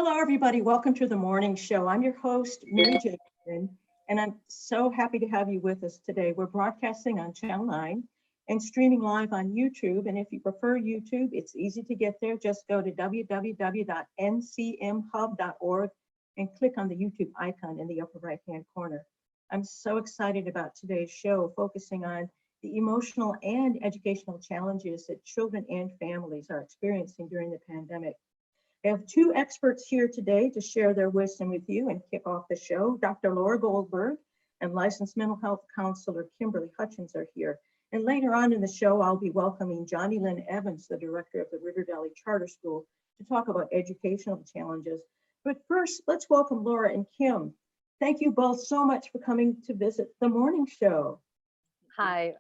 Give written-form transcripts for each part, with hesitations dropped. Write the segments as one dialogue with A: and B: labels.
A: Hello, everybody. Welcome to the morning show. I'm your host, Mary Jacobsen, and I'm so happy to have you with us today. We're broadcasting on Channel 9 and streaming live on YouTube. And if you prefer YouTube, it's easy to get there. Just go to www.ncmhub.org and click on the YouTube icon in the upper right-hand corner. I'm so excited about today's show, focusing on the emotional and educational challenges that children and families are experiencing during the pandemic. I have two experts here today to share their wisdom with you and kick off the show. Dr. Laura Goldberg and licensed mental health counselor Kimberly Hutchins are here. And later on in the show, I'll be welcoming Jonnie Lynn Evans, the director of the River Valley Charter School, to talk about educational challenges. But first, let's welcome Laura and Kim. Thank you both so much for coming to visit the morning show.
B: Hi,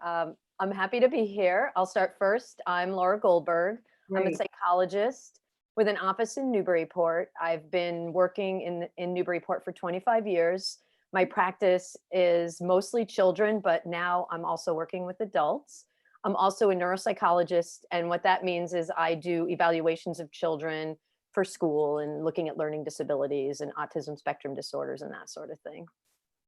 B: I'm happy to be here. I'll start first. I'm Laura Goldberg.
A: Great.
B: I'm a psychologist with an office in Newburyport. I've been working in Newburyport for 25 years. My practice is mostly children, but now I'm also working with adults. I'm also a neuropsychologist, and what that means is I do evaluations of children for school and looking at learning disabilities and autism spectrum disorders and that sort of thing.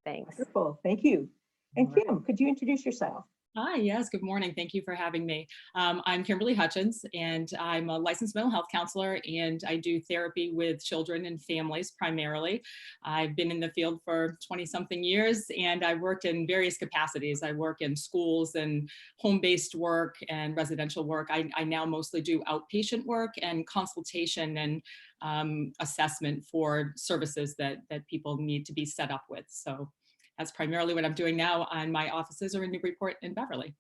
B: Thanks.
A: Wonderful. Thank you. And Kim, could you introduce yourself?
C: Hi, yes, good morning. Thank you for having me. I'm Kimberly Hutchins, and I'm a licensed mental health counselor, and I do therapy with children and families primarily. I've been in the field for 20-something years, and I worked in various capacities. I work in schools and home-based work and residential work. I now mostly do outpatient work and consultation and assessment for services that people need to be set up with. So that's primarily what I'm doing now, and my offices are in Newburyport and Beverly.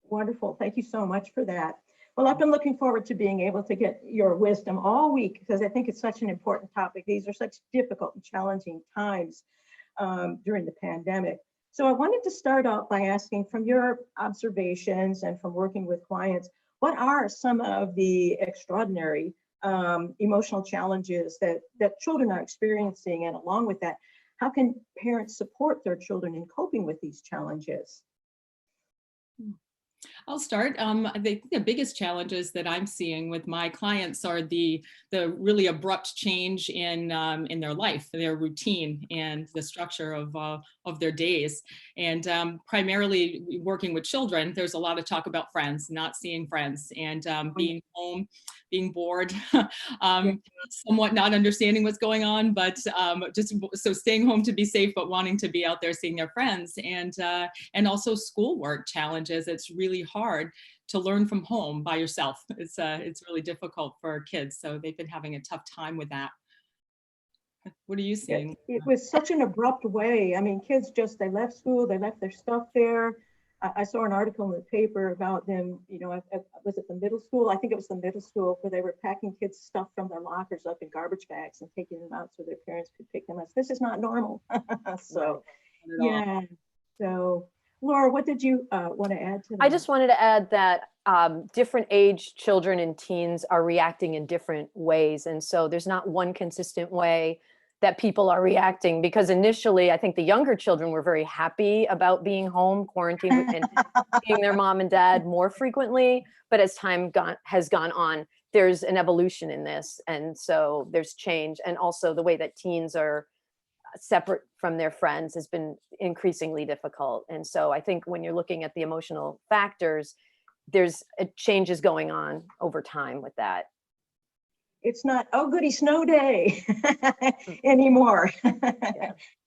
A: Wonderful. Thank you so much for that. Well, I've been looking forward to being able to get your wisdom all week because I think it's such an important topic. These are such difficult and challenging times during the pandemic. So I wanted to start out by asking, from your observations and from working with clients, what are some of the extraordinary emotional challenges that children are experiencing? And along with that, how can parents support their children in coping with these challenges?
C: I'll start. I think the biggest challenges that I'm seeing with my clients are the really abrupt change in their life, their routine, and the structure of their days. And primarily working with children, there's a lot of talk about friends, not seeing friends, and being home, being bored, somewhat not understanding what's going on, but just so staying home to be safe, but wanting to be out there seeing their friends, and also schoolwork challenges. It's really hard to learn from home by yourself. It's really difficult for kids, so they've been having a tough time with that. What are you seeing?
A: It was such an abrupt way. I mean, kids just, they left school, they left their stuff there. I saw an article in the paper about them, you know, was it the middle school? I think it was the middle school, where they were packing kids' stuff from their lockers up in garbage bags and taking them out so their parents could pick them up. This is not normal. So, yeah. So, Laura, what did you want to add to that?
B: I just wanted to add that different age children and teens are reacting in different ways. And so there's not one consistent way that people are reacting, because initially I think the younger children were very happy about being home, quarantined, and seeing their mom and dad more frequently. But as time has gone on, there's an evolution in this. And so there's change. And also the way that teens are separate from their friends has been increasingly difficult. And so I think when you're looking at the emotional factors, there's changes going on over time with that.
A: It's not, oh goody, snow day anymore.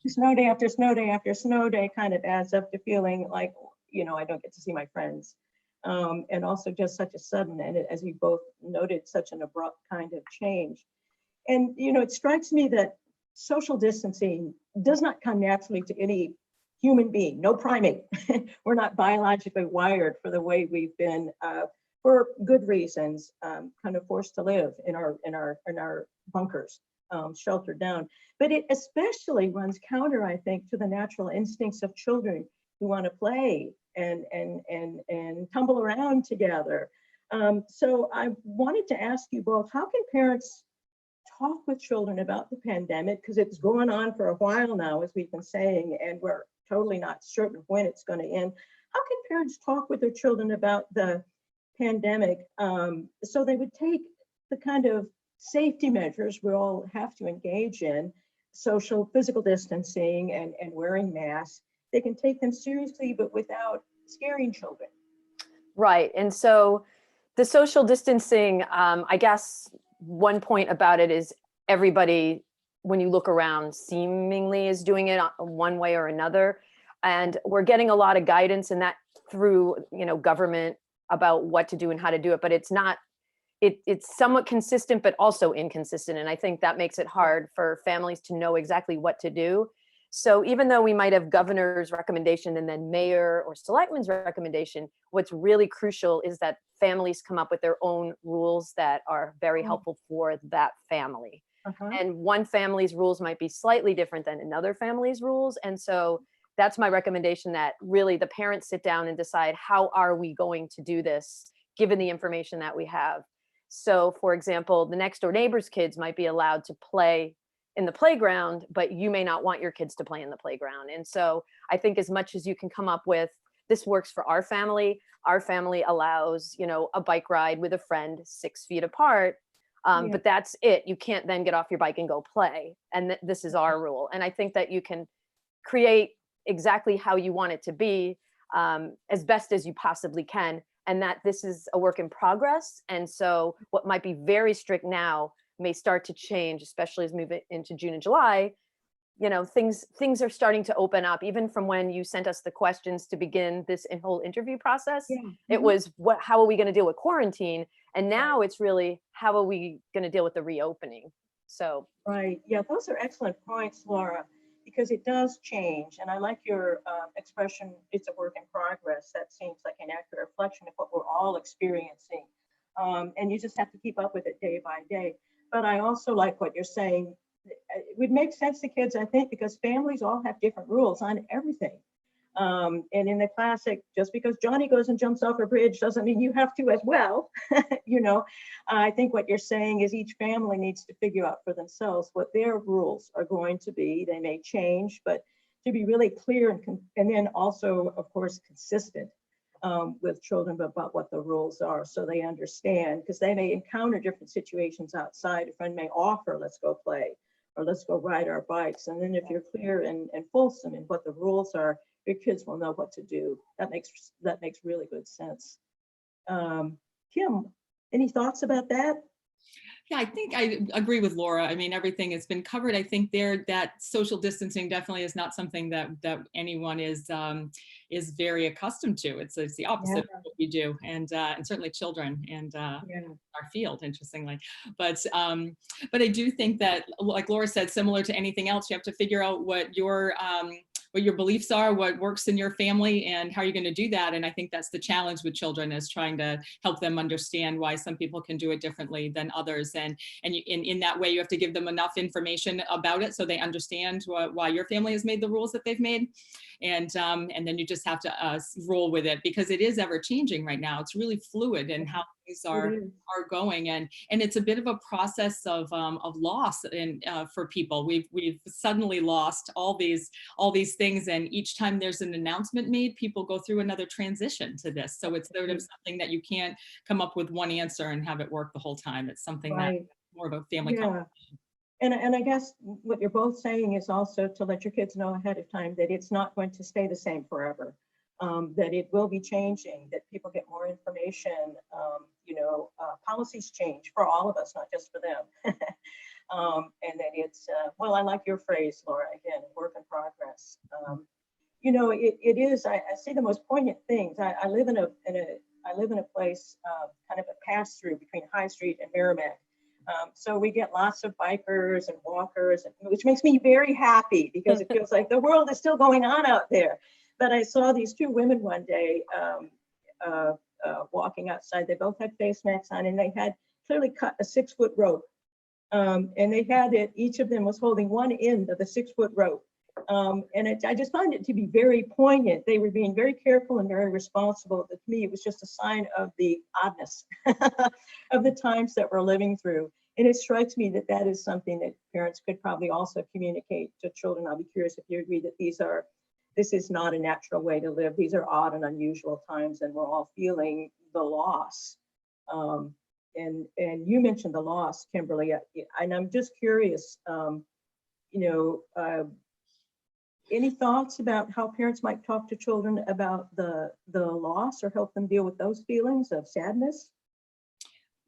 A: Snow day after snow day after snow day kind of adds up to feeling like, you know, I don't get to see my friends. And also just such a sudden, and as you both noted, such an abrupt kind of change. And, you know, it strikes me that social distancing does not come naturally to any human being, no primate. We're not biologically wired for the way we've been, for good reasons, kind of forced to live in our bunkers, sheltered down. But it especially runs counter, I think, to the natural instincts of children who want to play and tumble around together. So I wanted to ask you both, how can parents talk with children about the pandemic? Because it's going on for a while now, as we've been saying, and we're totally not certain when it's going to end. How can parents talk with their children about the pandemic so they would take the kind of safety measures we all have to engage in, social, physical distancing and wearing masks, they can take them seriously, but without scaring children.
B: Right. And so the social distancing, I guess one point about it is everybody, when you look around, seemingly is doing it one way or another. And we're getting a lot of guidance in that through, government about what to do and how to do it, but it's not, it's somewhat consistent, but also inconsistent. And I think that makes it hard for families to know exactly what to do. So even though we might have governor's recommendation and then mayor or selectman's recommendation, what's really crucial is that families come up with their own rules that are very helpful for that family. And one family's rules might be slightly different than another family's rules. And so that's my recommendation, that really the parents sit down and decide, how are we going to do this given the information that we have? So for example, the next door neighbor's kids might be allowed to play in the playground, but you may not want your kids to play in the playground. And so I think as much as you can come up with, this works for our family allows, a bike ride with a friend 6 feet apart. But that's it. You can't then get off your bike and go play. And this is our rule. And I think that you can create exactly how you want it to be, as best as you possibly can. And that this is a work in progress. And so what might be very strict now may start to change, especially as we move into June and July. Things are starting to open up, even from when you sent us the questions to begin this whole interview process. It was, how are we going to deal with quarantine? And now it's really, how are we going to deal with the reopening? So.
A: Right. Yeah, those are excellent points, Laura, because it does change. And I like your expression, it's a work in progress. That seems like an accurate reflection of what we're all experiencing. And you just have to keep up with it day by day. But I also like what you're saying. It would make sense to kids, I think, because families all have different rules on everything. And in the classic, just because Jonnie goes and jumps off a bridge doesn't mean you have to as well. I think what you're saying is each family needs to figure out for themselves what their rules are going to be. They may change, but to be really clear and then also, of course, consistent with children about what the rules are, so they understand, because they may encounter different situations outside. A friend may offer, let's go play, or let's go ride our bikes. And then if you're clear and fulsome in what the rules are, your kids will know what to do. That makes really good sense. Kim, any thoughts about that?
C: Yeah, I think I agree with Laura. I mean, everything has been covered. I think that social distancing definitely is not something that anyone is very accustomed to. It's the opposite of what we do, and certainly children and our field, interestingly. But I do think that, like Laura said, similar to anything else, you have to figure out what your beliefs are, what works in your family, and how you're going to do that. And I think that's the challenge with children, is trying to help them understand why some people can do it differently than others. And in that way, you have to give them enough information about it so they understand why your family has made the rules that they've made. And then you just have to roll with it, because it is ever changing right now. It's really fluid in how things are going, and it's a bit of a process of loss for people. We've suddenly lost all these things, and each time there's an announcement made, people go through another transition to this. So it's sort of something that you can't come up with one answer and have it work the whole time. It's something that's more of a family conversation.
A: And I guess what you're both saying is also to let your kids know ahead of time that it's not going to stay the same forever, that it will be changing, that people get more information, policies change for all of us, not just for them. And that it's, well, I like your phrase, Laura, again, work in progress. It is, I see the most poignant things. I live in a place, kind of a pass through between High Street and Merrimack. So we get lots of bikers and walkers, which makes me very happy, because it feels like the world is still going on out there. But I saw these two women one day walking outside. They both had face masks on, and they had clearly cut a 6-foot rope. And they had it, each of them was holding one end of the 6-foot rope. I just found it to be very poignant. They were being very careful and very responsible. But to me, it was just a sign of the oddness of the times that we're living through. And it strikes me that that is something that parents could probably also communicate to children. I'll be curious if you agree that this is not a natural way to live. These are odd and unusual times, and we're all feeling the loss. you mentioned the loss, Kimberly, and I'm just curious, any thoughts about how parents might talk to children about the loss or help them deal with those feelings of sadness?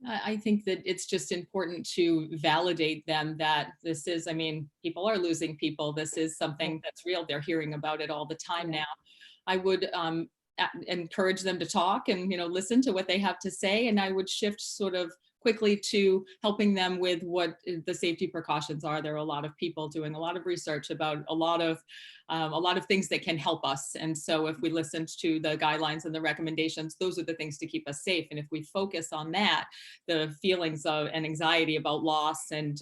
C: I think that it's just important to validate them that this is, I mean, people are losing people. This is something that's real. They're hearing about it all the time now. I would encourage them to talk and, listen to what they have to say. And I would shift sort of quickly to helping them with what the safety precautions are. There are a lot of people doing a lot of research about a lot of things that can help us. And so if we listened to the guidelines and the recommendations, those are the things to keep us safe. And if we focus on that, the feelings of and anxiety about loss and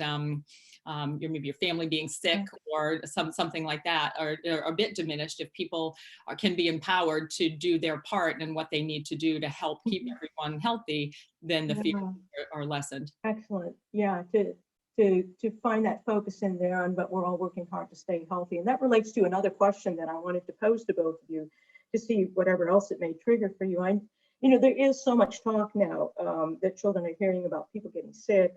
C: maybe your family being sick or something like that are a bit diminished if people can be empowered to do their part and what they need to do to help keep everyone healthy, then the fears are lessened.
A: Excellent. Yeah, to find that focus in there on, but we're all working hard to stay healthy. And that relates to another question that I wanted to pose to both of you to see whatever else it may trigger for you. There is so much talk now that children are hearing about people getting sick.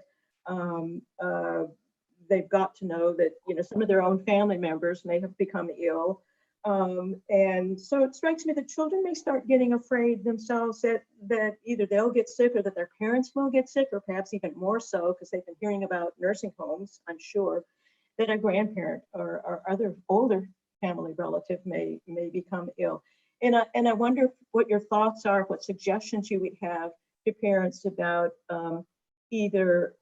A: They've got to know that, some of their own family members may have become ill. And so it strikes me that children may start getting afraid themselves that either they'll get sick or that their parents will get sick, or perhaps even more so because they've been hearing about nursing homes, I'm sure, that a grandparent or other older family relative may become ill. And I wonder what your thoughts are, what suggestions you would have to parents about either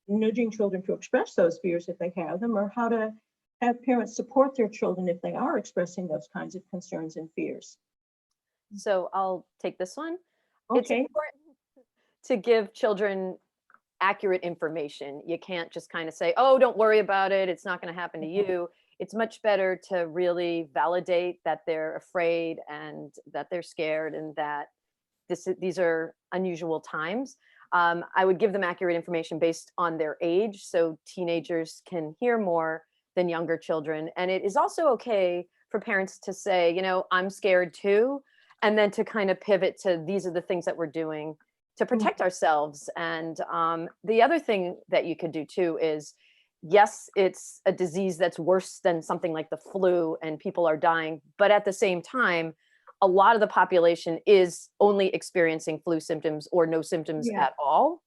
A: nudging children to express those fears if they have them, or how to have parents support their children if they are expressing those kinds of concerns and fears.
B: So I'll take this one.
A: Okay.
B: It's important to give children accurate information. You can't just kind of say, oh, don't worry about it, it's not going to happen to you. It's much better to really validate that they're afraid and that they're scared and that these are unusual times. I would give them accurate information based on their age, so teenagers can hear more than younger children. And it is also okay for parents to say, I'm scared too, and then to kind of pivot to these are the things that we're doing to protect ourselves. And the other thing that you could do too is, yes, it's a disease that's worse than something like the flu and people are dying, but at the same time, a lot of the population is only experiencing flu symptoms or no symptoms at all.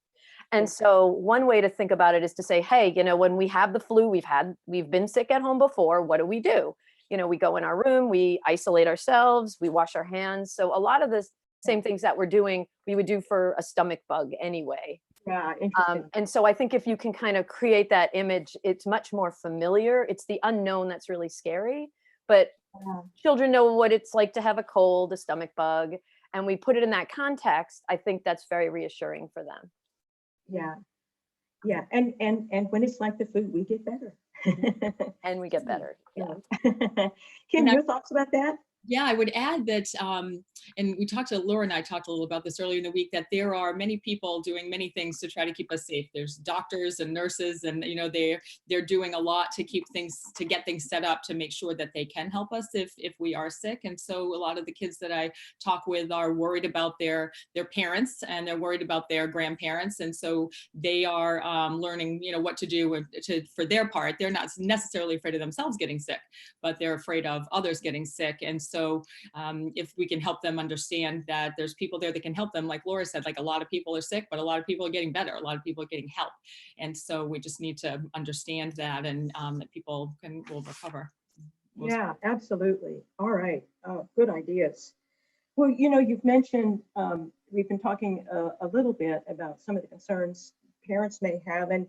B: And so one way to think about it is to say, hey, when we have the flu, we've been sick at home before, what do? We go in our room, we isolate ourselves, we wash our hands. So a lot of the same things that we're doing, we would do for a stomach bug anyway.
A: Yeah, interesting.
B: And so I think if you can kind of create that image, it's much more familiar. It's the unknown that's really scary, but children know what it's like to have a cold, a stomach bug, and we put it in that context. I think that's very reassuring for them.
A: Yeah. And when it's like the food, we get better.
B: And we get better. Yeah.
A: Kim, your thoughts about that?
C: Yeah, I would add that, and Laura and I talked a little about this earlier in the week, that there are many people doing many things to try to keep us safe. There's doctors and nurses, and they're doing a lot to get things set up to make sure that they can help us if we are sick. And so a lot of the kids that I talk with are worried about their parents, and they're worried about their grandparents, and so they are learning, what to do for their part. They're not necessarily afraid of themselves getting sick, but they're afraid of others getting sick. And so if we can help them understand that there's people there that can help them, like Laura said, like a lot of people are sick, but a lot of people are getting better. A lot of people are getting help. And so we just need to understand that, and that people will recover.
A: Yeah, absolutely. All right. Good ideas. Well, you've mentioned, we've been talking a little bit about some of the concerns parents may have. And,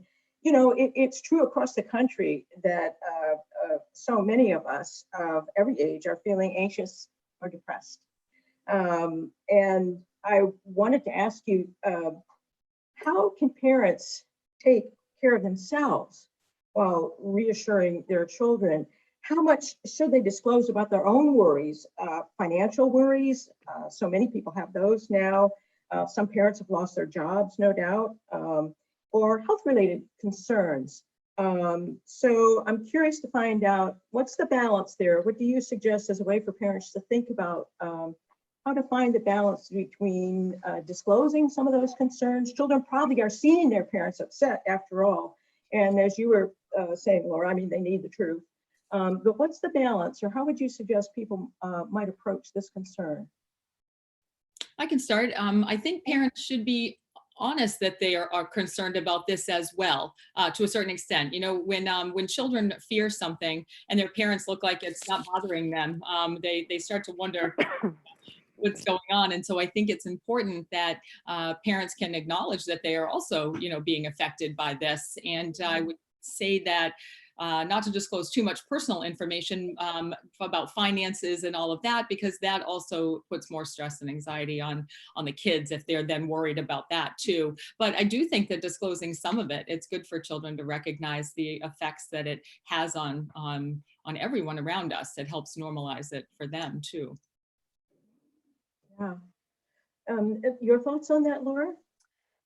A: it's true across the country that so many of us of every age are feeling anxious or depressed. And I wanted to ask you, how can parents take care of themselves while reassuring their children? How much should they disclose about their own worries, financial worries? So many people have those now. Some parents have lost their jobs, no doubt, or health-related concerns. So I'm curious to find out, what's the balance there? What do you suggest as a way for parents to think about how to find the balance between disclosing some of those concerns. Children probably are seeing their parents upset after all. And as you were saying, Laura, I mean, they need the truth. But what's the balance, or how would you suggest people might approach this concern?
C: I can start. I think parents should be honest that they are concerned about this as well, to a certain extent. You know, when children fear something and their parents look like it's not bothering them, they start to wonder what's going on. And so I think it's important that parents can acknowledge that they are also, you know, being affected by this. And I would say that not to disclose too much personal information about finances and all of that, because that also puts more stress and anxiety on the kids if they're then worried about that too. But I do think that disclosing some of it, it's good for children to recognize the effects that it has on everyone around us. It helps normalize it for them too.
A: Yeah. Your thoughts on that, Laura?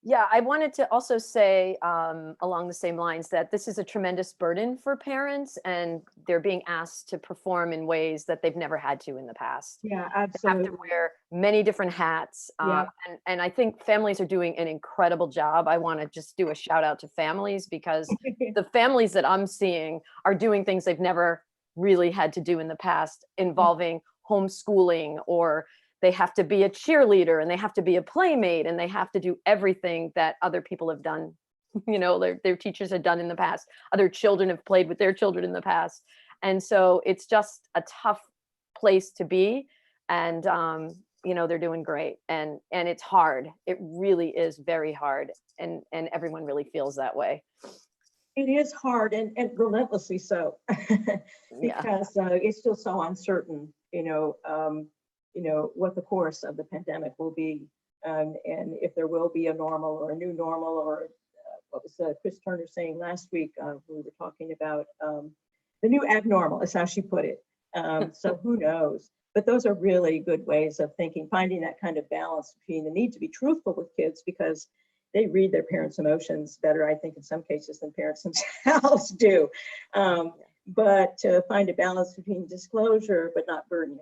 B: Yeah, I wanted to also say along the same lines that this is a tremendous burden for parents, and they're being asked to perform in ways that they've never had to in the past.
A: Yeah,
B: They have
A: absolutely.
B: to wear many different hats.
A: Yeah.
B: And I think families are doing an incredible job. I want to just do a shout out to families, because the families that I'm seeing are doing things they've never really had to do in the past, involving homeschooling, or they have to be a cheerleader, and they have to be a playmate, and they have to do everything that other people have done, you know, their teachers had done in the past. Other children have played with their children in the past. And so it's just a tough place to be. And, you know, they're doing great. And it's hard. It really is very hard. And everyone really feels that way.
A: It is hard, and relentlessly so,
B: Yeah.
A: because it's still so uncertain, you know, what the course of the pandemic will be, and if there will be a normal or a new normal, or what was Chris Turner saying last week? We were talking about the new abnormal, is how she put it. So who knows? But those are really good ways of thinking, finding that kind of balance between the need to be truthful with kids, because they read their parents' emotions better, I think, in some cases than parents themselves do. But to find a balance between disclosure but not burdening.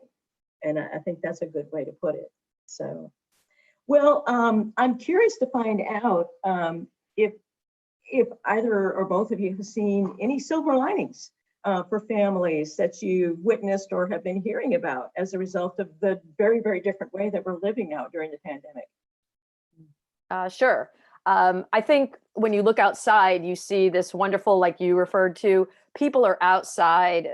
A: And I think that's a good way to put it. So, well, I'm curious to find out if either or both of you have seen any silver linings for families that you witnessed or have been hearing about as a result of the very, very different way that we're living now during the pandemic.
B: Sure. I think when you look outside, you see this wonderful, like you referred to, people are outside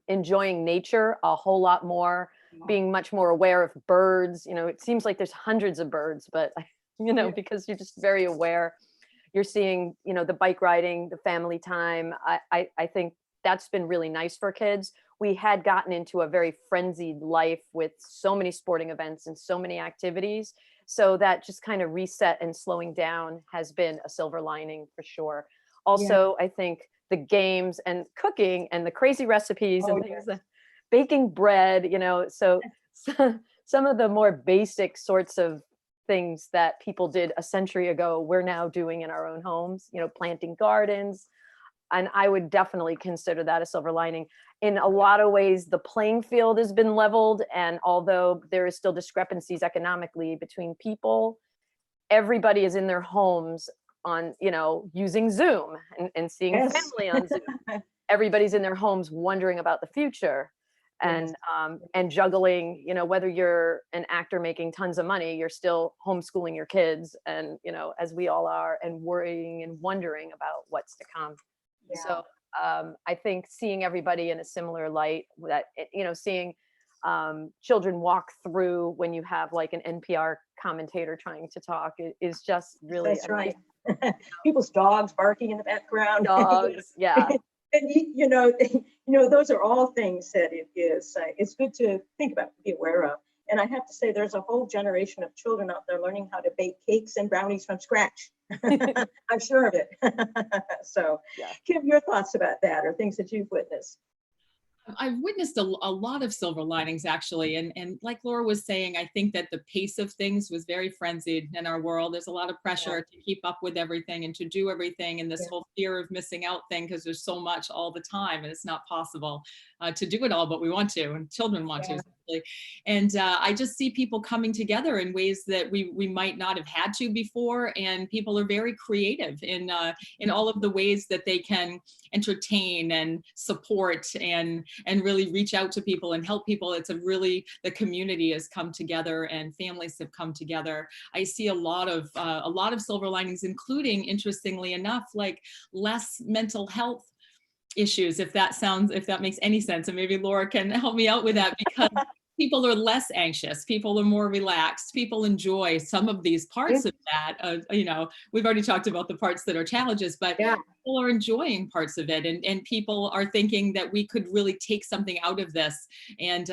B: enjoying nature a whole lot more, being much more aware of birds. You know, it seems like there's hundreds of birds, but, you know, because you're just very aware. You're seeing, you know, the bike riding, the family time. I think that's been really nice for kids. We had gotten into a very frenzied life with so many sporting events and so many activities. So that just kind of reset and slowing down has been a silver lining for sure. Also, I think the games and cooking and the crazy recipes and things, that baking bread, you know, so some of the more basic sorts of things that people did a century ago, we're now doing in our own homes, you know, planting gardens. And I would definitely consider that a silver lining. In a lot of ways, the playing field has been leveled. And although there is still discrepancies economically between people, everybody is in their homes on, you know, using Zoom and seeing family on Zoom. Everybody's in their homes wondering about the future and juggling, you know, whether you're an actor making tons of money, you're still homeschooling your kids, and, you know, as we all are, and worrying and wondering about what's to come. So I think seeing everybody in a similar light, that, you know, seeing children walk through when you have like an NPR commentator trying to talk is just really
A: That's right. People's dogs barking in the background.
B: Dogs, yeah.
A: And you know, those are all things that it's good to think about, be aware of. And I have to say, there's a whole generation of children out there learning how to bake cakes and brownies from scratch. I'm sure of it. So, Kim, your thoughts about that, or things that you've witnessed?
C: I've witnessed a lot of silver linings, actually. And like Laura was saying, I think that the pace of things was very frenzied in our world. There's a lot of pressure to keep up with everything and to do everything, and this whole fear of missing out thing, because there's so much all the time and it's not possible to do it all, but we want to, and children want to. And I just see people coming together in ways that we might not have had to before. And people are very creative in all of the ways that they can entertain and support and really reach out to people and help people. It's a really, the community has come together and families have come together. I see a lot of silver linings, including, interestingly enough, like less mental health issues, if that makes any sense. And maybe Laura can help me out with that, because people are less anxious, people are more relaxed, people enjoy some of these parts of that. We've already talked about the parts that are challenges, but people are enjoying parts of it, and people are thinking that we could really take something out of this and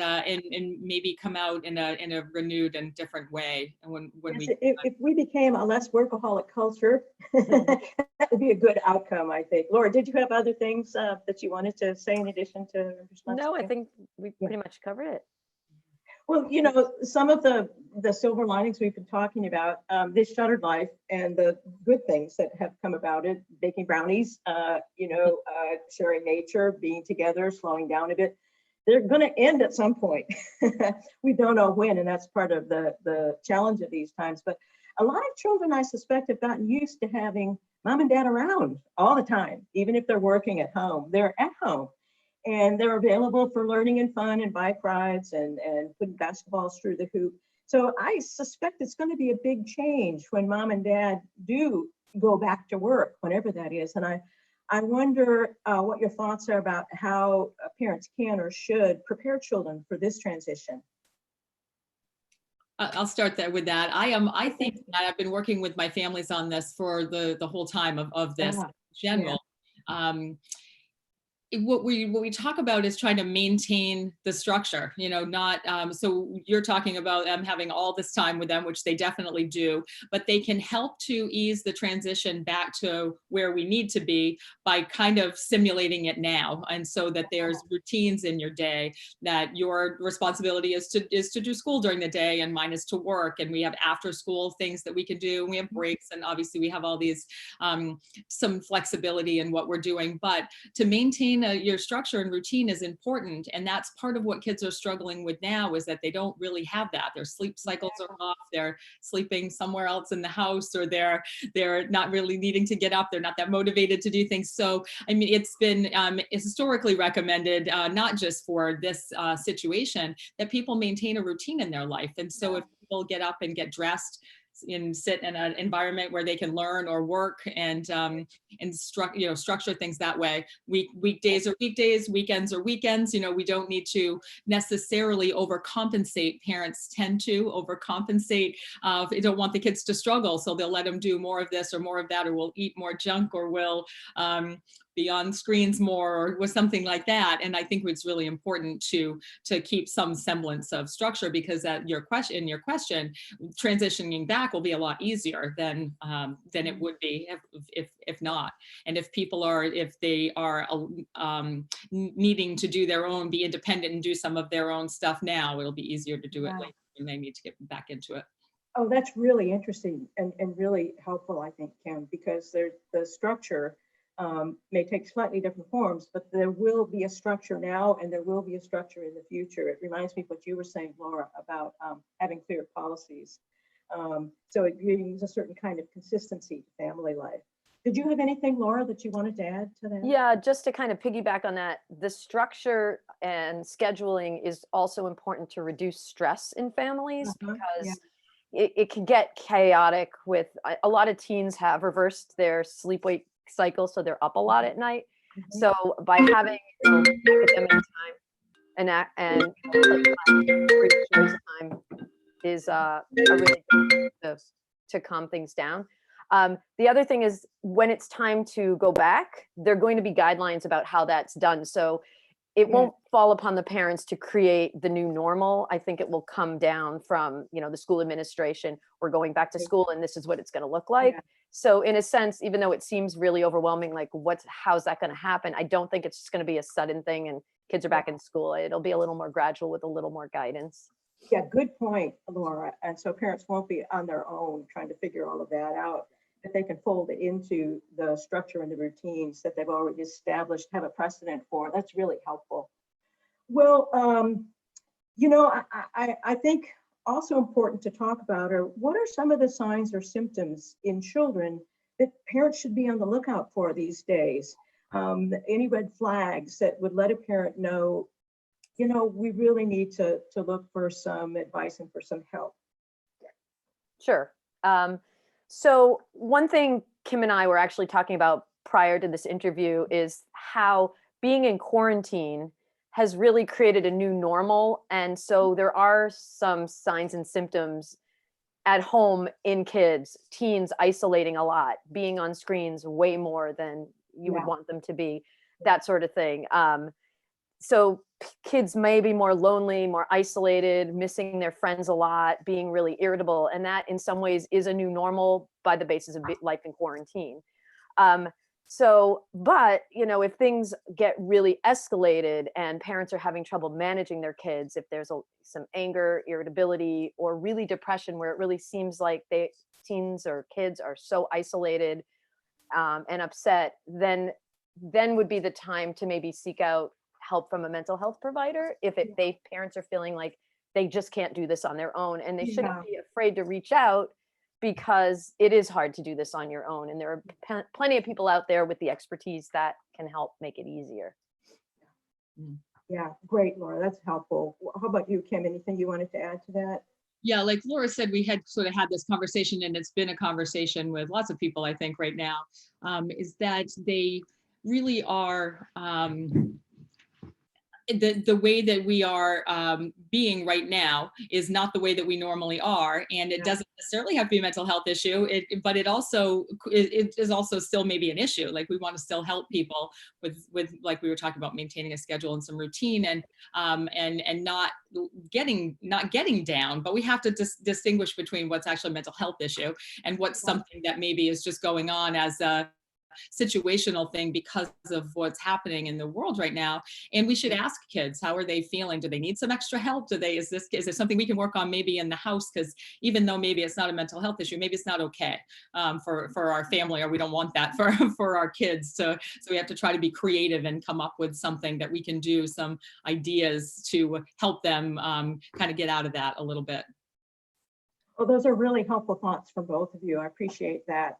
C: maybe come out in a renewed and different way. And
A: if we became a less workaholic culture, that would be a good outcome, I think. Laura, did you have other things that you wanted to say in addition to response?
B: No, I think we pretty much covered it.
A: Well, some of the silver linings we've been talking about, this shuttered life and the good things that have come about it, baking brownies, sharing nature, being together, slowing down a bit, they're going to end at some point. We don't know when, and that's part of the challenge of these times. But a lot of children, I suspect, have gotten used to having mom and dad around all the time, even if they're working at home. They're at home. And they're available for learning and fun and bike rides and putting basketballs through the hoop. So I suspect it's going to be a big change when mom and dad do go back to work, whenever that is. And I wonder what your thoughts are about how parents can or should prepare children for this transition.
C: I'll start there with that. I think that I've been working with my families on this for the whole time of this in general. What we talk about is trying to maintain the structure, not, so you're talking about them having all this time with them, which they definitely do, but they can help to ease the transition back to where we need to be by kind of simulating it now. And so that there's routines in your day, that your responsibility is to do school during the day and mine is to work. And we have after school things that we can do. And we have breaks. And obviously we have all these, some flexibility in what we're doing, but to maintain your structure and routine is important. And that's part of what kids are struggling with now, is that they don't really have that. Their sleep cycles are off, they're sleeping somewhere else in the house, or they're not really needing to get up, they're not that motivated to do things. So, I mean, it's been historically recommended, not just for this situation, that people maintain a routine in their life. And so if people get up and get dressed and sit in an environment where they can learn or work and structure things that way. Weekdays are weekdays, weekends are weekends. We don't need to necessarily overcompensate. Parents tend to overcompensate. They don't want the kids to struggle, so they'll let them do more of this or more of that, or we'll eat more junk, or we'll be on screens more, or with something like that. And I think it's really important to keep some semblance of structure, because your question, transitioning back will be a lot easier than it would be if not. And if they are needing to do their own, be independent and do some of their own stuff now, it'll be easier to do it later when they need to get back into it.
A: Oh, that's really interesting and really helpful, I think, Kim, because the structure may take slightly different forms, but there will be a structure now and there will be a structure in the future. It reminds me of what you were saying, Laura, about having clear policies. So it brings a certain kind of consistency to family life. Did you have anything, Laura, that you wanted to add to that?
B: Yeah, just to kind of piggyback on that, the structure and scheduling is also important to reduce stress in families, because it can get chaotic with, a lot of teens have reversed their sleep-wake cycle, so they're up a lot at night. So by having academic time and choice time is a really good to calm things down. The other thing is, when it's time to go back, there are going to be guidelines about how that's done. So it won't fall upon the parents to create the new normal. I think it will come down from, the school administration. We're going back to school and this is what it's going to look like. So in a sense, even though it seems really overwhelming, like how's that going to happen? I don't think it's just going to be a sudden thing and kids are back in school. It'll be a little more gradual with a little more guidance.
A: Yeah, good point, Laura. And so parents won't be on their own trying to figure all of that out, that they can fold it into the structure and the routines that they've already established, have a precedent for. That's really helpful. Well, I think also important to talk about are what are some of the signs or symptoms in children that parents should be on the lookout for these days? Any red flags that would let a parent know, we really need to look for some advice and for some help.
B: Sure. So one thing Kim and I were actually talking about prior to this interview is how being in quarantine has really created a new normal. And so there are some signs and symptoms at home in kids, teens isolating a lot, being on screens way more than you would
A: Yeah.
B: want them to be, that sort of thing. So kids may be more lonely, more isolated, missing their friends a lot, being really irritable. And that in some ways is a new normal by the basis of life in quarantine. But if things get really escalated and parents are having trouble managing their kids, if there's some anger, irritability, or really depression where it really seems like teens or kids are so isolated and upset, then would be the time to maybe seek out help from a mental health provider if parents are feeling like they just can't do this on their own, and they shouldn't be afraid to reach out, because it is hard to do this on your own, and there are plenty of people out there with the expertise that can help make it easier.
A: Yeah, great, Laura, that's helpful. How about you, Kim? Anything you wanted to add to that?
C: Yeah, like Laura said, we had sort of had this conversation, and it's been a conversation with lots of people, I think, right now, is that they really are, the way that we are being right now is not the way that we normally are, and it doesn't necessarily have to be a mental health issue, but it is also still maybe an issue. Like, we want to still help people with like we were talking about, maintaining a schedule and some routine, and not getting down. But we have to distinguish between what's actually a mental health issue and what's something that maybe is just going on as a situational thing because of what's happening in the world right now. And we should ask kids, how are they feeling? Do they need some extra help? Is there something we can work on maybe in the house? Because even though maybe it's not a mental health issue, maybe it's not okay for our family, or we don't want that for our kids. So we have to try to be creative and come up with something that we can do, some ideas to help them kind of get out of that a little bit.
A: Well, those are really helpful thoughts from both of you. I appreciate that.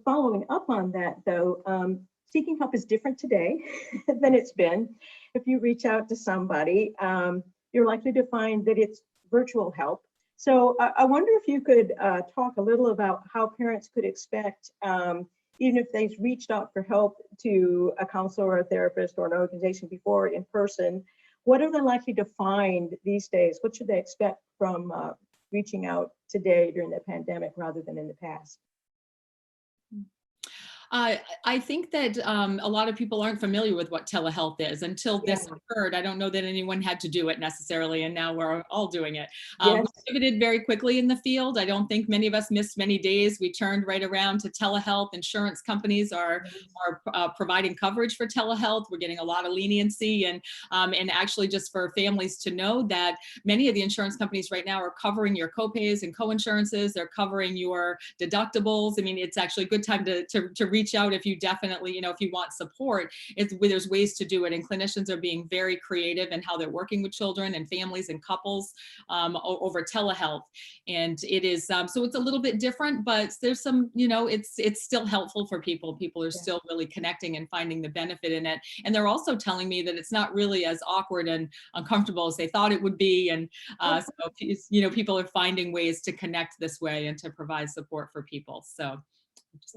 A: Following up on that, though, seeking help is different today than it's been. If you reach out to somebody, you're likely to find that it's virtual help. So I wonder if you could talk a little about how parents could expect, even if they've reached out for help to a counselor or a therapist or an organization before in person, what are they likely to find these days? What should they expect from reaching out today during the pandemic rather than in the past?
C: I think that a lot of people aren't familiar with what telehealth is until this occurred. I don't know that anyone had to do it necessarily, and now we're all doing it. We pivoted very quickly in the field. I don't think many of us missed many days. We turned right around to telehealth. Insurance companies are providing coverage for telehealth. We're getting a lot of leniency, and actually just for families to know that many of the insurance companies right now are covering your copays and co-insurances. They're covering your deductibles. I mean, it's actually a good time to reach out if you definitely, if you want support. There's ways to do it, and clinicians are being very creative in how they're working with children and families and couples over telehealth. And it is, so it's a little bit different, but there's some, it's still helpful for people. People are still really connecting and finding the benefit in it. And they're also telling me that it's not really as awkward and uncomfortable as they thought it would be. And so, people are finding ways to connect this way and to provide support for people. So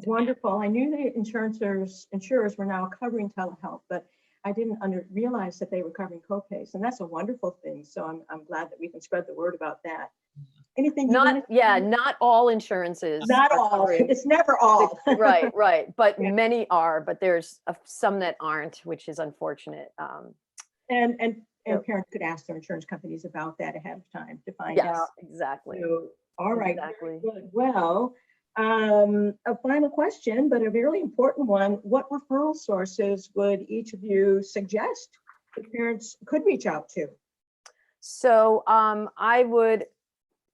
A: wonderful. I knew the insurers were now covering telehealth, but I didn't realize that they were covering copays, and that's a wonderful thing. So I'm glad that we can spread the word about that. Anything?
B: Not all insurances.
A: Not all. It's never all.
B: Right. But many are. But there's some that aren't, which is unfortunate.
A: And parents could ask their insurance companies about that ahead of time to find out.
B: Exactly.
A: So, all right.
B: Exactly.
A: Very good. Well, a final question, but a very important one. What referral sources would each of you suggest that parents could reach out to?
B: So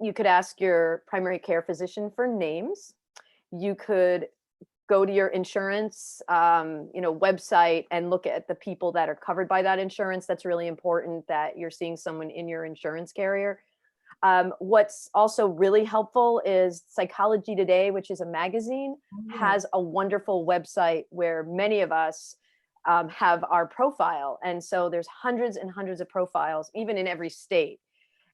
B: you could ask your primary care physician for names. You could go to your insurance, website and look at the people that are covered by that insurance. That's really important that you're seeing someone in your insurance carrier. What's also really helpful is Psychology Today, which is a magazine, has a wonderful website where many of us have our profile. And so there's hundreds and hundreds of profiles, even in every state.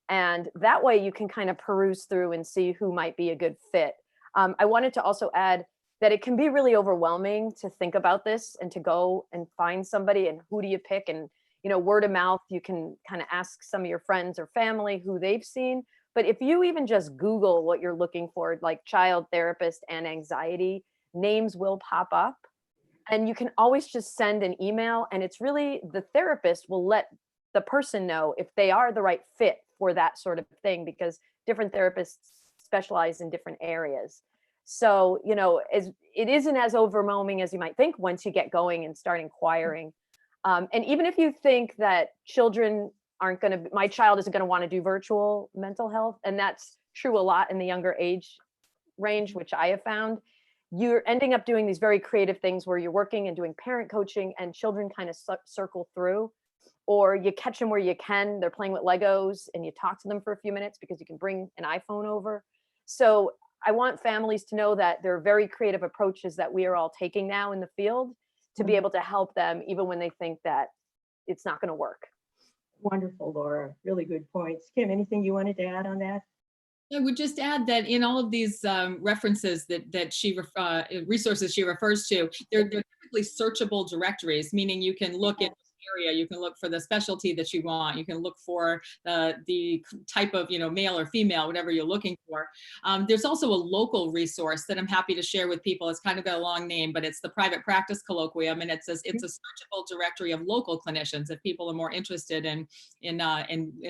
B: And that way you can kind of peruse through and see who might be a good fit. I wanted to also add that it can be really overwhelming to think about this and to go and find somebody and who do you pick, and word of mouth, you can kind of ask some of your friends or family who they've seen. But if you even just Google what you're looking for, like child therapist and anxiety, names will pop up. And you can always just send an email, and it's really the therapist will let the person know if they are the right fit for that sort of thing, because different therapists specialize in different areas. So, it isn't as overwhelming as you might think once you get going and start inquiring. And even if you think that children my child isn't going to want to do virtual mental health, and that's true a lot in the younger age range, which I have found, you're ending up doing these very creative things where you're working and doing parent coaching and children kind of circle through, or you catch them where you can. They're playing with Legos and you talk to them for a few minutes because you can bring an iPhone over. So I want families to know that there are very creative approaches that we are all taking now in the field to be able to help them, even when they think that it's not going to work.
A: Wonderful, Laura. Really good points. Kim, anything you wanted to add on that?
C: I would just add that in all of these references resources she refers to, they're typically searchable directories, meaning you can look in area, you can look for the specialty that you want, you can look for the type of male or female, whatever you're looking for. There's also a local resource that I'm happy to share with people. It's kind of got a long name, but it's the Private Practice Colloquium, and it's a searchable directory of local clinicians. If people are more interested in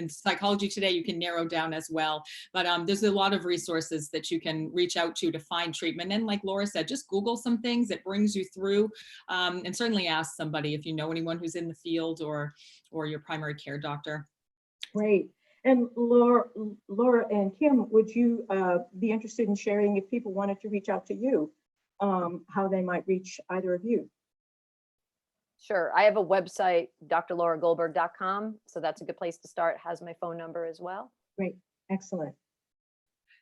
C: Psychology Today, you can narrow down as well. But there's a lot of resources that you can reach out to find treatment. And like Laura said, just Google some things, it brings you through, and certainly ask somebody if you know anyone who's in the field or your primary care doctor.
A: Great. And Laura and Kim, would you be interested in sharing, if people wanted to reach out to you, how they might reach either of you?
B: Sure. I have a website, drlauragoldberg.com. So that's a good place to start. It has my phone number as well. Great.
A: Excellent.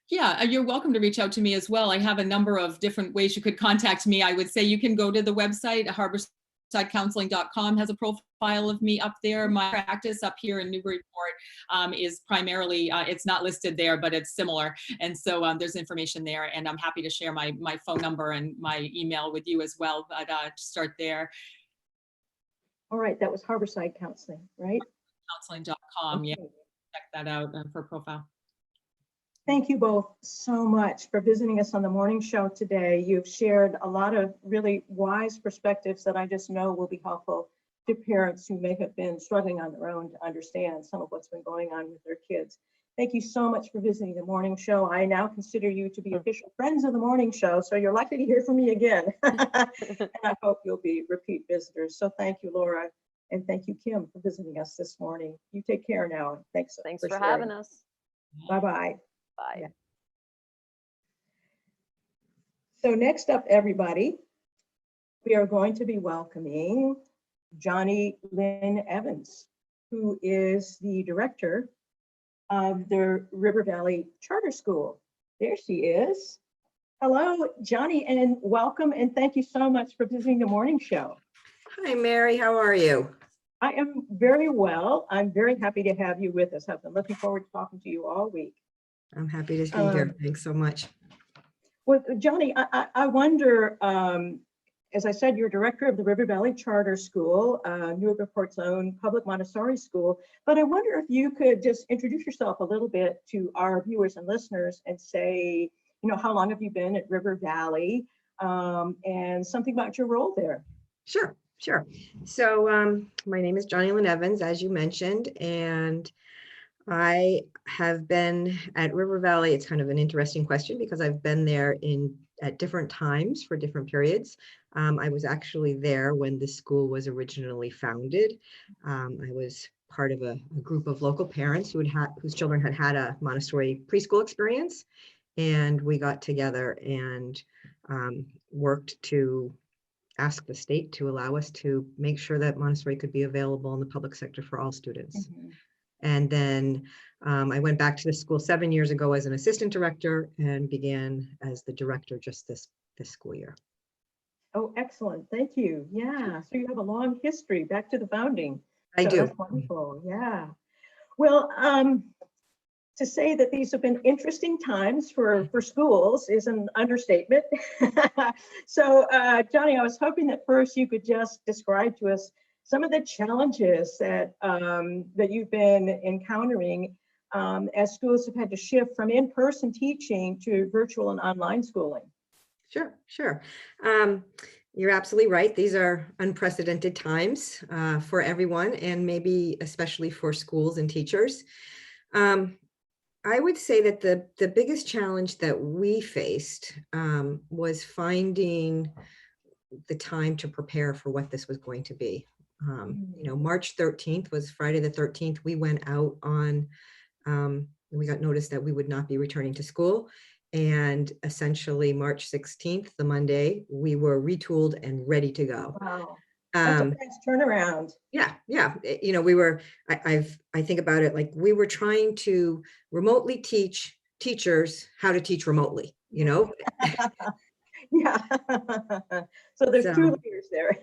C: Yeah, you're welcome to reach out to me as well. I have a number of different ways you could contact me. I would say you can go to the website, harborsidecounseling.com has a profile of me up there. My practice up here in Newburyport is primarily, it's not listed there, but it's similar. And so there's information there, and I'm happy to share my phone number and my email with you as well, but start there.
A: All right, that was Harborside Counseling, right?
C: Counseling.com, okay. Yeah, check that out for profile.
A: Thank you both so much for visiting us on the morning show today. You've shared a lot of really wise perspectives that I just know will be helpful to parents who may have been struggling on their own to understand some of what's been going on with their kids. Thank you so much for visiting the morning show. I now consider you to be official friends of the morning show, so you're likely to hear from me again. And I hope you'll be repeat visitors. So thank you, Laura, and thank you, Kim, for visiting us this morning. You take care now. Thanks
B: for having us.
A: Bye-bye.
B: Bye.
A: Yeah. So next up, everybody, we are going to be welcoming Jonnie Lynn Evans, who is the director of the River Valley Charter School. There she is. Hello, Jonnie, and welcome, and thank you so much for visiting the morning show.
D: Hi, Mary. How are you?
A: I am very well. I'm very happy to have you with us. I've been looking forward to talking to you all week.
D: I'm happy to be here. Thanks so much.
A: Well, Jonnie, I wonder, as I said, you're director of the River Valley Charter School, Newburyport's own public Montessori school, but I wonder if you could just introduce yourself a little bit to our viewers and listeners and say, how long have you been at River Valley, and something about your role there.
D: Sure. So my name is Jonnie Lynn Evans, as you mentioned, and I have been at River Valley. It's kind of an interesting question because I've been there at different times for different periods. I was actually there when the school was originally founded. I was part of a group of local parents whose children had a Montessori preschool experience, and we got together and worked to ask the state to allow us to make sure that Montessori could be available in the public sector for all students.
A: Mhm.
D: And then I went back to the school 7 years ago as an assistant director and began as the director just this school year.
A: Oh, excellent. Thank you. Yeah. So you have a long history back to the founding.
D: I
A: So
D: do.
A: that's wonderful. Yeah. Well, to say that these have been interesting times for schools is an understatement. So, Jonnie, I was hoping that first you could just describe to us some of the challenges that that you've been encountering as schools have had to shift from in-person teaching to virtual and online schooling.
D: Sure, sure. You're absolutely right. These are unprecedented times for everyone, and maybe especially for schools and teachers. I would say that the biggest challenge that we faced was finding the time to prepare for what this was going to be. March 13th was Friday the 13th. We went out on, we got notice that we would not be returning to school. And essentially March 16th, the Monday, we were retooled and ready to go.
A: Wow. That's a fast turnaround.
D: Yeah. We were, I think about it like we were trying to remotely teach teachers how to teach remotely,
A: Yeah. So there's two layers there.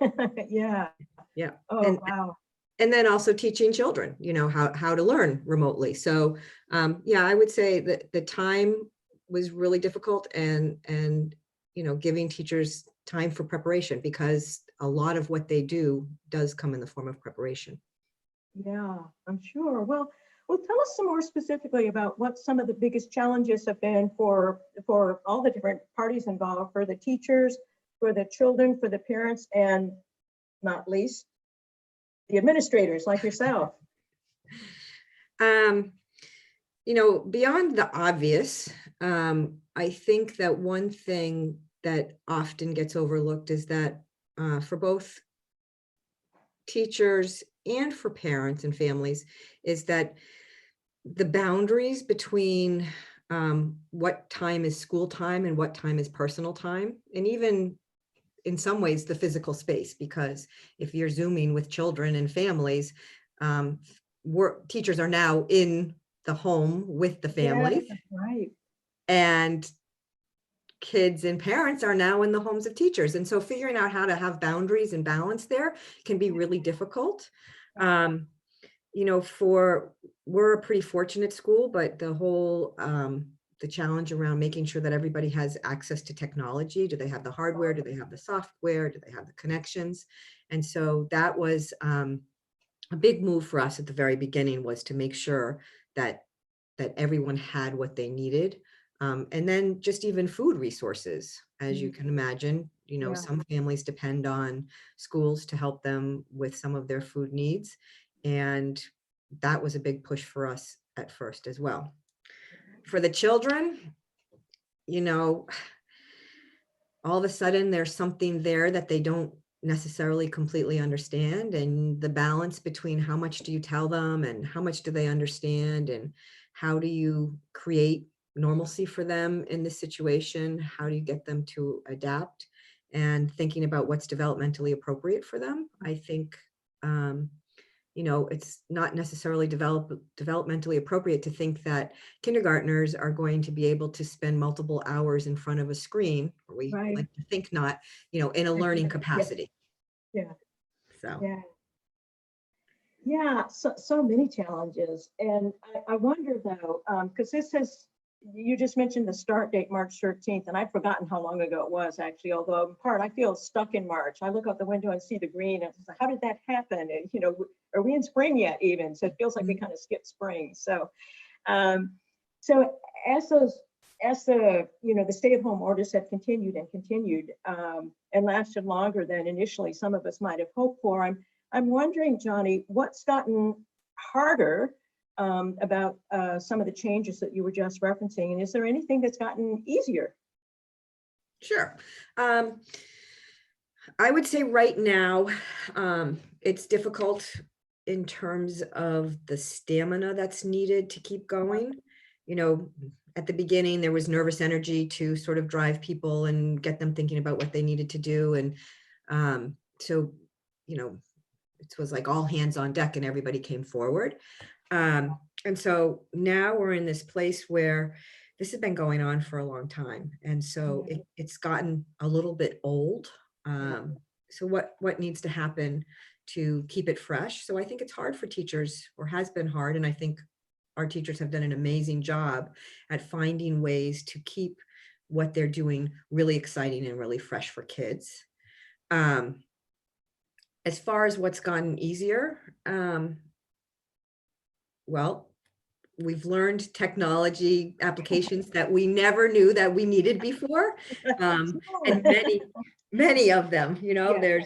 A: Yeah.
D: Yeah.
A: Oh, wow.
D: And then also teaching children, how to learn remotely. So I would say that the time was really difficult and giving teachers time for preparation, because a lot of what they do does come in the form of preparation.
A: Yeah, I'm sure. Well, tell us some more specifically about what some of the biggest challenges have been for all the different parties involved, for the teachers, for the children, for the parents, and not least, the administrators like yourself.
D: Beyond the obvious, I think that one thing that often gets overlooked is that for both teachers and for parents and families is that the boundaries between what time is school time and what time is personal time, and even in some ways the physical space, because if you're Zooming with children and families, teachers are now in the home with the families.
A: Yeah, right.
D: And kids and parents are now in the homes of teachers. And so figuring out how to have boundaries and balance there can be really difficult. We're a pretty fortunate school, but the whole, the challenge around making sure that everybody has access to technology. Do they have the hardware? Do they have the software? Do they have the connections? And so that was a big move for us at the very beginning, was to make sure that everyone had what they needed. And then just even food resources, as you can imagine, some families depend on schools to help them with some of their food needs. And that was a big push for us at first as well. For the children, all of a sudden there's something there that they don't necessarily completely understand, and the balance between how much do you tell them and how much do they understand, and how do you create normalcy for them in this situation, how do you get them to adapt, and thinking about what's developmentally appropriate for them. I think it's not necessarily developmentally appropriate to think that kindergartners are going to be able to spend multiple hours in front of a screen, or we like to think not, in a learning capacity.
A: Yeah.
D: So.
A: Yeah, so many challenges. And I wonder though, because you just mentioned the start date, March 13th, and I'd forgotten how long ago it was actually, although in part I feel stuck in March. I look out the window and see the green and it's like, how did that happen? And, are we in spring yet even? So it feels like we kind of skipped spring. So, so as the stay-at-home orders have continued and lasted longer than initially some of us might have hoped for, I'm wondering, Jonnie, what's gotten harder about some of the changes that you were just referencing, and is there anything that's gotten easier?
D: Sure. I would say right now it's difficult in terms of the stamina that's needed to keep going. At the beginning, there was nervous energy to sort of drive people and get them thinking about what they needed to do. And so, you know, it was like all hands on deck and everybody came forward. And so now we're in this place where this has been going on for a long time. And so it's gotten a little bit old. So what needs to happen to keep it fresh? So I think it's hard for teachers, or has been hard. And I think our teachers have done an amazing job at finding ways to keep what they're doing really exciting and really fresh for kids. As far as what's gotten easier, well, we've learned technology applications that we never knew that we needed before. And many of them, you know, there's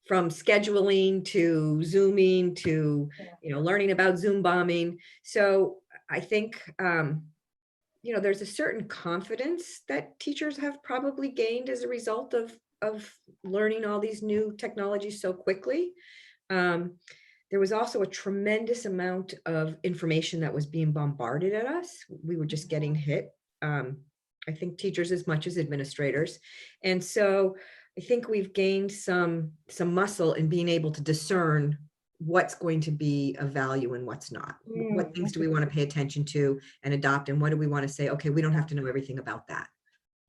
D: from scheduling to Zooming to, you know, learning about Zoom bombing. So I think, you know, there's a certain confidence that teachers have probably gained as a result of learning all these new technologies so quickly. There was also a tremendous amount of information that was being bombarded at us. We were just getting hit. I think teachers as much as administrators. And so I think we've gained some muscle in being able to discern what's going to be of value and what's not. What things do we want to pay attention to and adopt? And what do we want to say, okay, we don't have to know everything about that.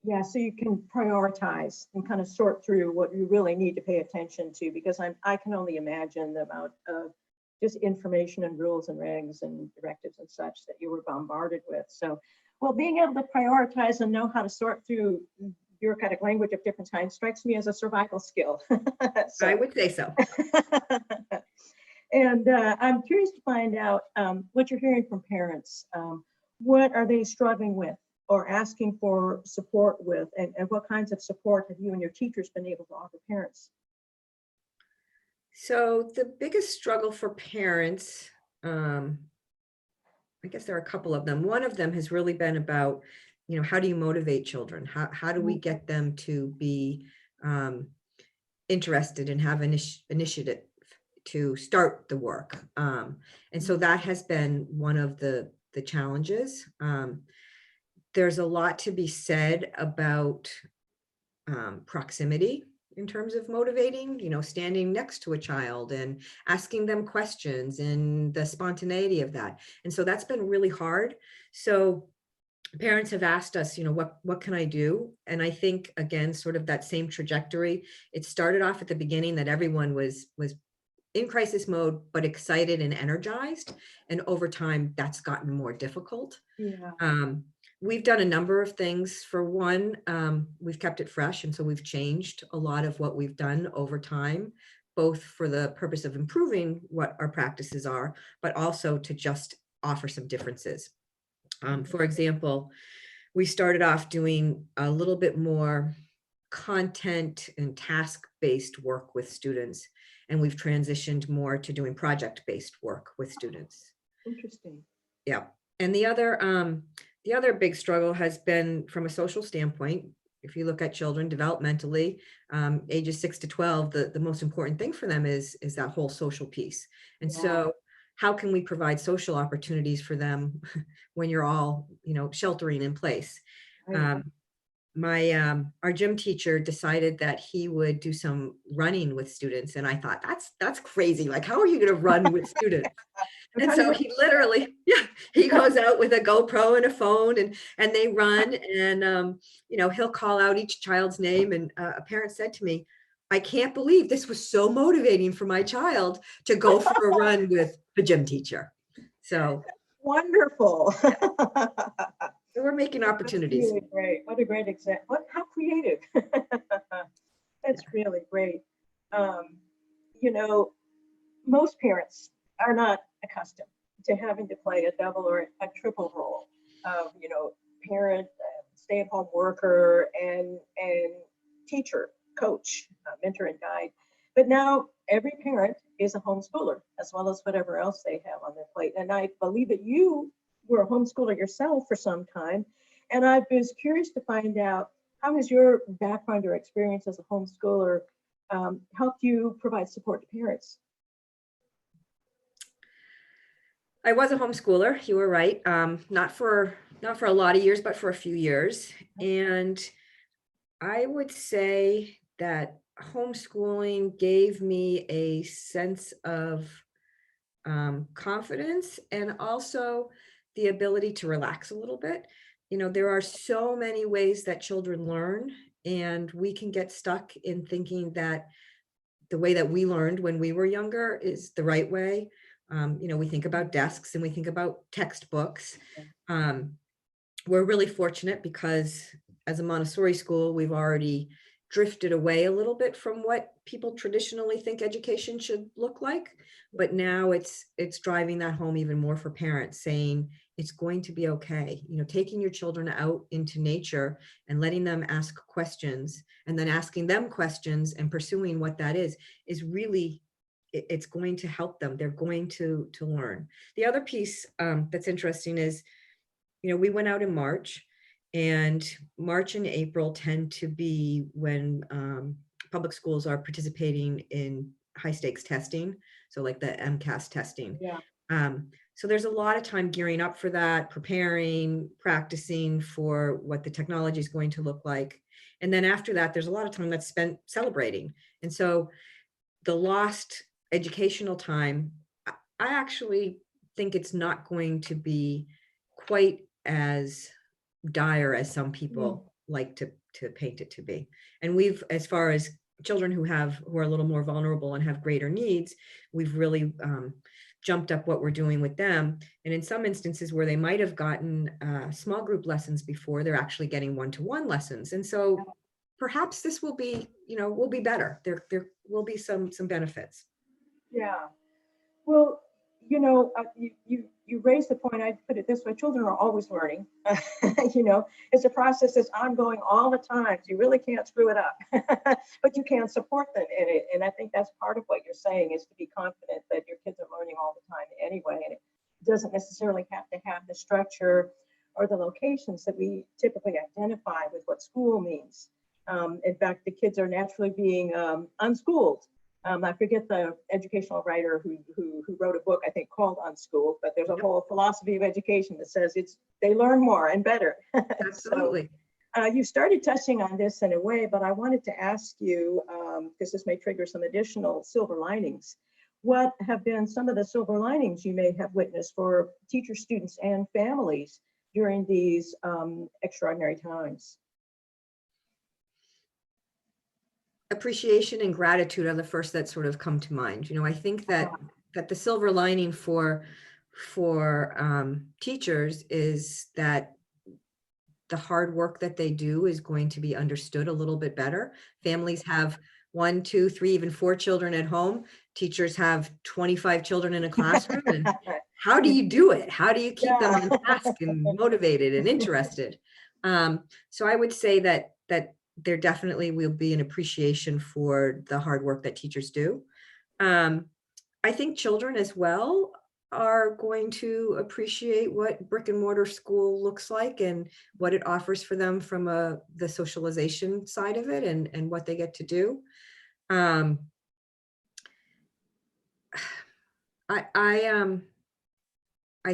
A: Yeah, so you can prioritize and kind of sort through what you really need to pay attention to, because I can only imagine the amount of just information and rules and regs and directives and such that you were bombarded with. So, well, being able to prioritize and know how to sort through bureaucratic language of different kinds strikes me as a survival skill. So,
D: I would say so.
A: And I'm curious to find out what you're hearing from parents. What are they struggling with or asking for support with, and what kinds of support have you and your teachers been able to offer parents?
D: So the biggest struggle for parents, I guess there are a couple of them. One of them has really been about, you know, how do you motivate children? How do we get them to be interested and have initiative to start the work? And so that has been one of the challenges. There's a lot to be said about proximity in terms of motivating, you know, standing next to a child and asking them questions and the spontaneity of that. And so that's been really hard. So parents have asked us, you know, what can I do? And I think, again, sort of that same trajectory. It started off at the beginning that everyone was in crisis mode, but excited and energized. And over time, that's gotten more difficult.
A: Yeah.
D: We've done a number of things. For one, we've kept it fresh. And so we've changed a lot of what we've done over time, both for the purpose of improving what our practices are, but also to just offer some differences. For example, we started off doing a little bit more content and task-based work with students, and we've transitioned more to doing project-based work with students.
A: Interesting.
D: Yeah. And the other big struggle has been from a social standpoint. If you look at children developmentally, ages 6 to 12, the most important thing for them is that whole social piece. And so how can we provide social opportunities for them when you're all, you know, sheltering in place? Our gym teacher decided that he would do some running with students. And I thought, that's crazy. Like, how are you going to run with students? And so he literally, he goes out with a GoPro and a phone and they run, and, you know, he'll call out each child's name. And a parent said to me, I can't believe this was so motivating for my child to go for a run with the gym teacher. So
A: wonderful.
D: we're making opportunities.
A: Really great. What a great example. How creative. That's really great. You know, most parents are not accustomed to having to play a double or a triple role of, you know, parent, stay-at-home worker, and teacher, coach, mentor, and guide. But now every parent is a homeschooler, as well as whatever else they have on their plate. And I believe that you were a homeschooler yourself for some time. And I was curious to find out, how has your background or experience as a homeschooler helped you provide support to parents?
D: I was a homeschooler, you were right. Not for not for a lot of years, but for a few years. And I would say that homeschooling gave me a sense of confidence and also the ability to relax a little bit. You know, there are so many ways that children learn, and we can get stuck in thinking that the way that we learned when we were younger is the right way. You know, we think about desks and we think about textbooks. We're really fortunate because as a Montessori school, we've already drifted away a little bit from what people traditionally think education should look like. But now it's driving that home even more for parents, saying it's going to be okay. You know, taking your children out into nature and letting them ask questions and then asking them questions and pursuing what that is really, it's going to help them. They're going to learn. The other piece that's interesting is, you know, we went out in March, and March and April tend to be when public schools are participating in high stakes testing. So like the MCAS testing.
A: Yeah.
D: So there's a lot of time gearing up for that, preparing, practicing for what the technology is going to look like. And then after that, there's a lot of time that's spent celebrating. And so the lost educational time, I actually think it's not going to be quite as dire as some people like to paint it to be. And we've, as far as children who are a little more vulnerable and have greater needs, we've really jumped up what we're doing with them. And in some instances where they might have gotten small group lessons before, they're actually getting one-to-one lessons. And so perhaps this will be, you know, will be better. There will be some benefits.
A: Yeah. Well, you know, you raised the point. I'd put it this way: children are always learning. You know, it's a process that's ongoing all the time. So you really can't screw it up, but you can support them in it. And I think that's part of what you're saying, is to be confident that your kids are learning all the time anyway. And it doesn't necessarily have to have the structure or the locations that we typically identify with what school means. In fact, the kids are naturally being unschooled. I forget the educational writer who wrote a book, I think, called Unschooled, but there's a whole philosophy of education that says they learn more and better.
D: Absolutely.
A: So, you started touching on this in a way, but I wanted to ask you, because this may trigger some additional silver linings. What have been some of the silver linings you may have witnessed for teachers, students, and families during these extraordinary times?
D: Appreciation and gratitude are the first that sort of come to mind. You know, I think that the silver lining for teachers is that the hard work that they do is going to be understood a little bit better. Families have 1, 2, 3, even 4 children at home. Teachers have 25 children in a classroom. And how do you do it? How do you keep them on task and motivated and interested? So I would say that there definitely will be an appreciation for the hard work that teachers do. I think children as well are going to appreciate what brick and mortar school looks like and what it offers for them from the socialization side of it and what they get to do. I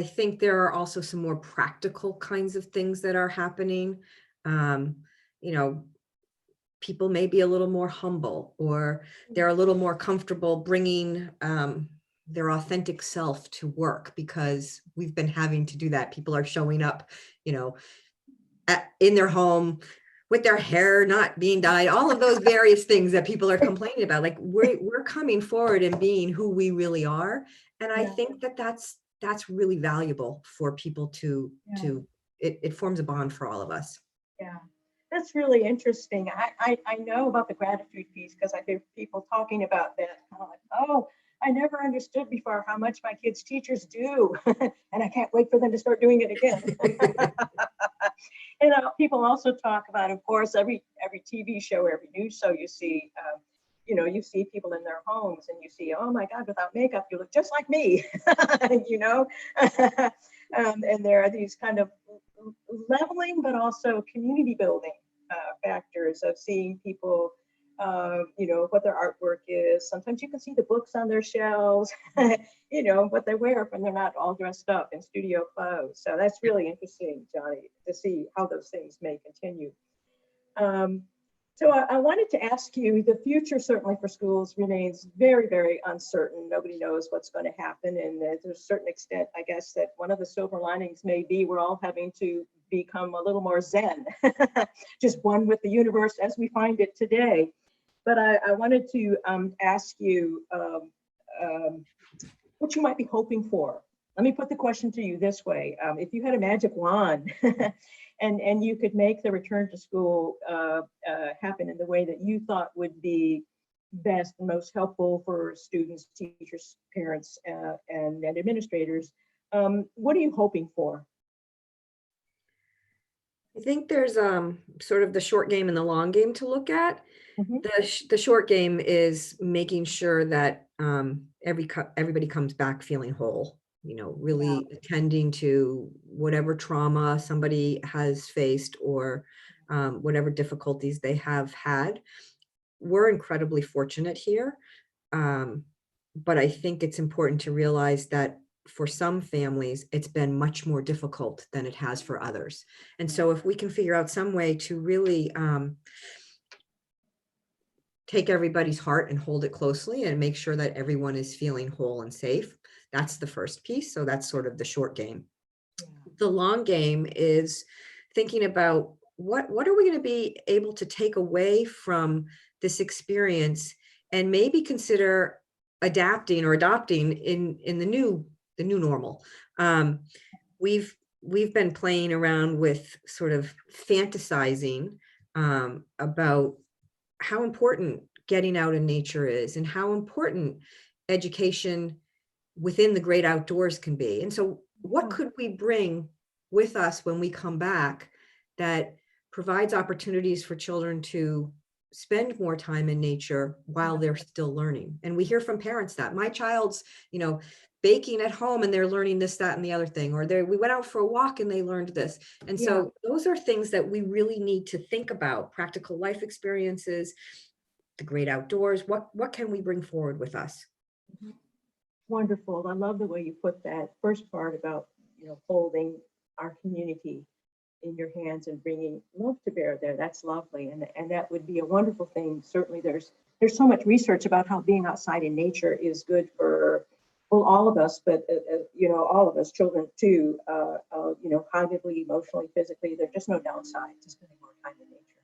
D: think there are also some more practical kinds of things that are happening. You know, people may be a little more humble, or they're a little more comfortable bringing their authentic self to work because we've been having to do that. People are showing up, you know, in their home with their hair not being dyed, all of those various things that people are complaining about. Like we're coming forward and being who we really are. And I think that's really valuable for people to it forms a bond for all of us.
A: Yeah. That's really interesting. I know about the gratitude piece because I hear people talking about that. I'm like, oh, I never understood before how much my kids' teachers do. And I can't wait for them to start doing it again. And people also talk about, of course, every TV show, every news show you see, you see people in their homes and you see, oh my God, without makeup, you look just like me, you know? And there are these kind of leveling, but also community building factors of seeing people what their artwork is. Sometimes you can see the books on their shelves, what they wear when they're not all dressed up in studio clothes. So that's really interesting, Jonnie, to see how those things may continue. So I wanted to ask you, the future certainly for schools remains very, very uncertain. Nobody knows what's going to happen. And there's a certain extent, I guess, that one of the silver linings may be we're all having to become a little more zen, just one with the universe as we find it today. But I wanted to ask you what you might be hoping for. Let me put the question to you this way. If you had a magic wand and you could make the return to school happen in the way that you thought would be best and most helpful for students, teachers, parents, and administrators, what are you hoping for?
D: I think there's sort of the short game and the long game to look at.
A: Mhm.
D: The short game is making sure that everybody comes back feeling whole, really attending to whatever trauma somebody has faced or whatever difficulties they have had. We're incredibly fortunate here. But I think it's important to realize that for some families, it's been much more difficult than it has for others. And so if we can figure out some way to really take everybody's heart and hold it closely and make sure that everyone is feeling whole and safe, that's the first piece. So that's sort of the short game.
A: Yeah.
D: The long game is thinking about what are we going to be able to take away from this experience and maybe consider adapting or adopting in the new normal. We've been playing around with sort of fantasizing about how important getting out in nature is and how important education within the great outdoors can be. And so what could we bring with us when we come back that provides opportunities for children to spend more time in nature while they're still learning? And we hear from parents that my child's, baking at home and they're learning this, that, and the other thing, or we went out for a walk and they learned this. And so those are things that we really need to think about: practical life experiences, the great outdoors. What can we bring forward with us?
A: Wonderful. I love the way you put that first part about, holding our community in your hands and bringing love to bear there. That's lovely. And that would be a wonderful thing. Certainly there's so much research about how being outside in nature is good for, well, all of us, but, all of us, children too, cognitively, emotionally, physically. There's just no downside to spending more time in nature.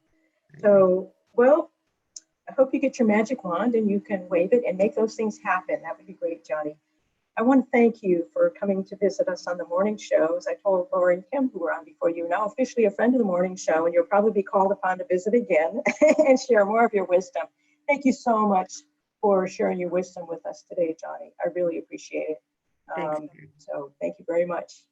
A: So, well, I hope you get your magic wand and you can wave it and make those things happen. That would be great, Jonnie. I want to thank you for coming to visit us on the morning show. As I told Laura and Kim, who were on before you, now officially a friend of the morning show, and you'll probably be called upon to visit again and share more of your wisdom. Thank you so much for sharing your wisdom with us today, Jonnie. I really appreciate it.
D: Thank you.
A: So thank you very much.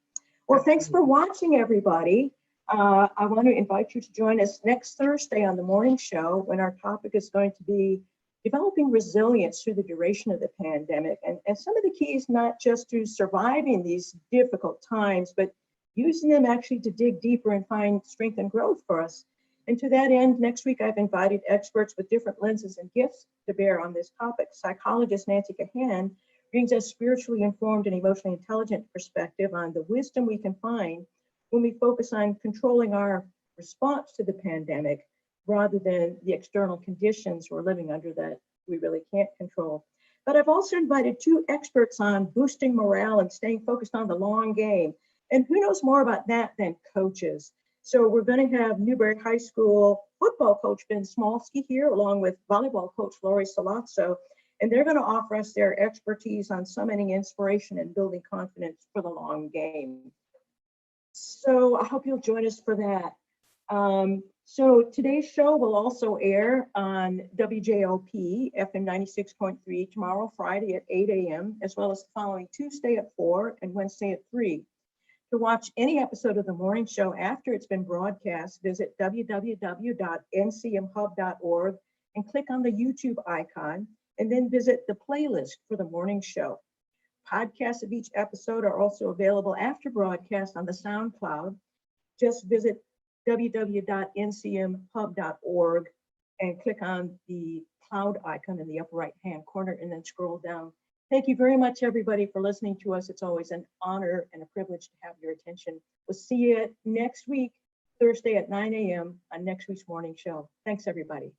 A: Well, thanks for watching, everybody. I want to invite you to join us next Thursday on the morning show when our topic is going to be developing resilience through the duration of the pandemic. And some of the keys, not just to surviving these difficult times, but using them actually to dig deeper and find strength and growth for us. And to that end, next week, I've invited experts with different lenses and gifts to bear on this topic. Psychologist Nancy Cahan brings us spiritually informed and emotionally intelligent perspective on the wisdom we can find when we focus on controlling our response to the pandemic rather than the external conditions we're living under that we really can't control. But I've also invited two experts on boosting morale and staying focused on the long game. And who knows more about that than coaches? So we're going to have Newberry High School football coach Ben Smolsky here, along with volleyball coach Lori Salazzo. And they're going to offer us their expertise on summoning inspiration and building confidence for the long game. So I hope you'll join us for that. So today's show will also air on WJLP FM 96.3 tomorrow, Friday at 8 a.m., as well as the following Tuesday at 4 and Wednesday at 3. To watch any episode of the morning show after it's been broadcast, visit www.ncmhub.org and click on the YouTube icon, and then visit the playlist for the morning show. Podcasts of each episode are also available after broadcast on the SoundCloud. Just visit www.ncmhub.org and click on the cloud icon in the upper right-hand corner and then scroll down. Thank you very much, everybody, for listening to us. It's always an honor and a privilege to have your attention. We'll see you next week, Thursday at 9 a.m. on next week's morning show. Thanks, everybody.